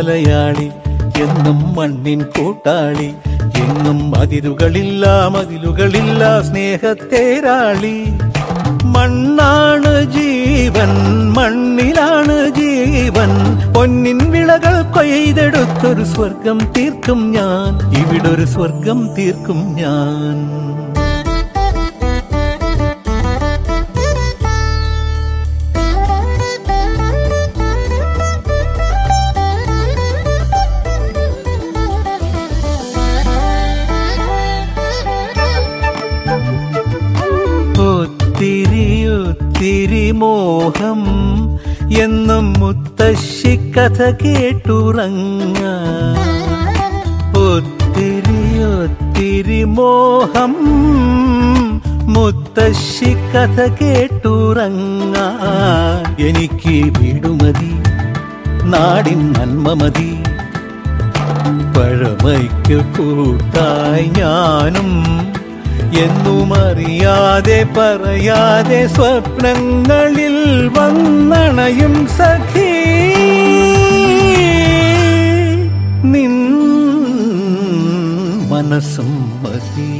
മലയാളി എന്നും മണ്ണിൻ കൂട്ടാളി എങ്ങും അതിരുകളില്ല മതിലുകളില്ല സ്നേഹത്തേരാളി മണ്ണാണ് ജീവൻ മണ്ണിലാണ് ജീവൻ പൊന്നിൻ വിളകൾ കൊയ്തെടുത്തൊരു സ്വർഗം തീർക്കും ഞാൻ ഇവിടൊരു സ്വർഗം തീർക്കും ഞാൻ ഒത്തിരി മോഹം എന്നും മുത്തശ്ശി കഥ കേട്ടുറങ്ങ ഒത്തിരി മോഹം മുത്തശ്ശി കഥ കേട്ടുറങ്ങ എനിക്ക് വീടുമതി നാടിൻ നന്മ മതി പഴമയ്ക്ക് കൂട്ടായി ഞാനും എന്നും അറിയാതെ പറയാതെ സ്വപ്നങ്ങളിൽ വന്നണയും സഖി നിൻ മനസ്സും മതി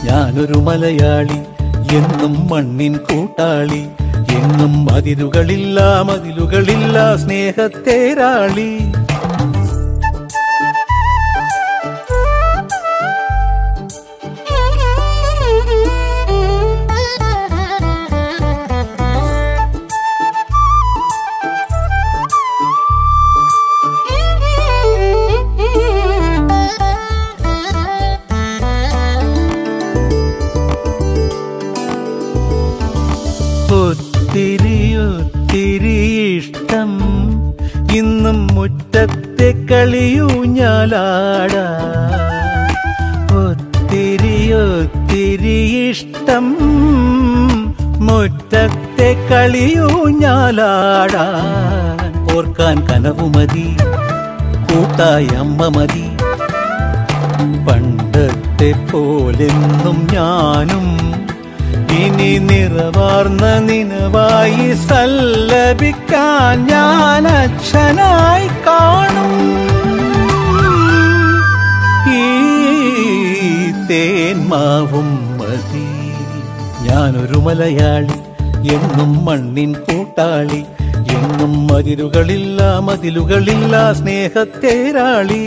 ഞാനൊരു മലയാളി എന്നും മണ്ണിൻ കൂട്ടാളി എങ്ങും അതിരുകളില്ല മതിലുകളില്ല സ്നേഹത്തേരാളി ഒത്തിരി ഇഷ്ടം ഇന്നും മുറ്റത്തെ കളിയൂഞ്ഞാലാടാ ഒത്തിരി ഇഷ്ടം മുറ്റത്തെ കളിയൂഞ്ഞാലാടാൻ ഓർക്കാൻ കനവുമതി കൂട്ടായി അമ്മ മതി പണ്ടത്തെ പോലെന്നും ഞാനും ഇനി നിറവാർന്ന നിനവായി സല്ലപിക്കാൻ ഞാൻ അച്ഛനായി കാണും ഈ തേന്മാവും മതി ഞാനൊരു മലയാളി എന്നും മണ്ണിൻ കൂട്ടാളി എങ്ങും അതിരുകളില്ല മതിലുകളില്ല സ്നേഹത്തേരാളി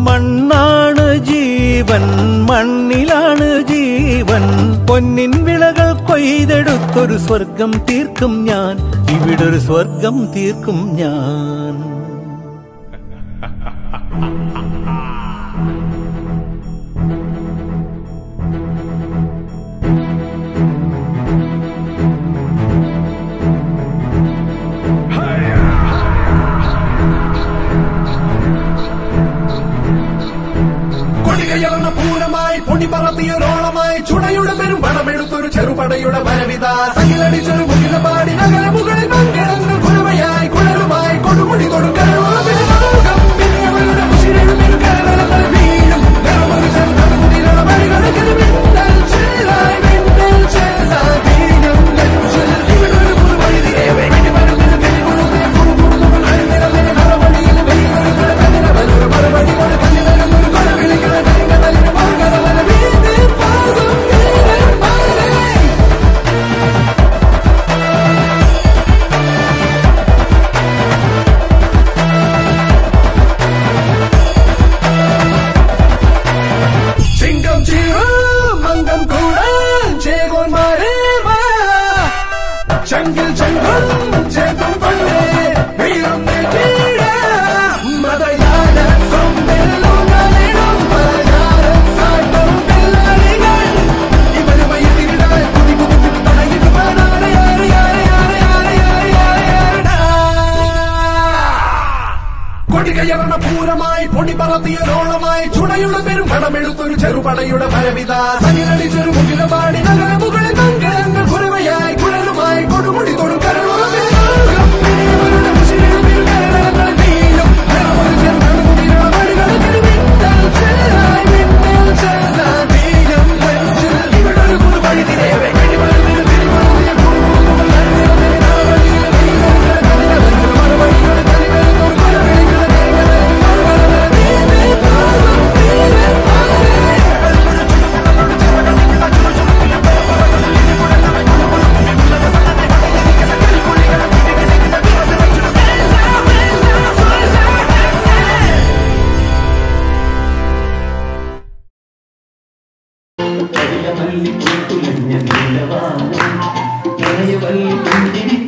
മണ്ണാണ് ജീവൻ മണ്ണിലാണ് ജീവൻ പൊന്നിൻ വിളകൾ കൊയ്തെടുത്തൊരു സ്വർഗം തീർക്കും ഞാൻ ഇവിടൊരു സ്വർഗം തീർക്കും ഞാൻ പൂരമായി പൊടി പറത്തിയൊരോളമായി ചുടയുടെ പെരും പണമെടുത്തൊരു ചെറുപടയുടെ വരവിത സകിലടിച്ചൊരു മുകിലപാടി നഗര മുകളിൽ പങ്കിടങ്ങൾ കുരമയായി കുഴലുമായി കൊടുമുടി കൊടുക്കൽ പൂരമായി പൊടി പറത്തിയൊരോളമായി ചുടയുടെ പെരും പണമെടുത്തൊരു ചെറുപടയുടെ വരവിത സകിലടിച്ചൊരു മുകിലപാടി നഗര മുകളിൽ പങ്കിടങ്ങൾ കുരമയായി കുഴലുമായി കൊടുമുടി കൊടുക്കൽ കൽപ്പി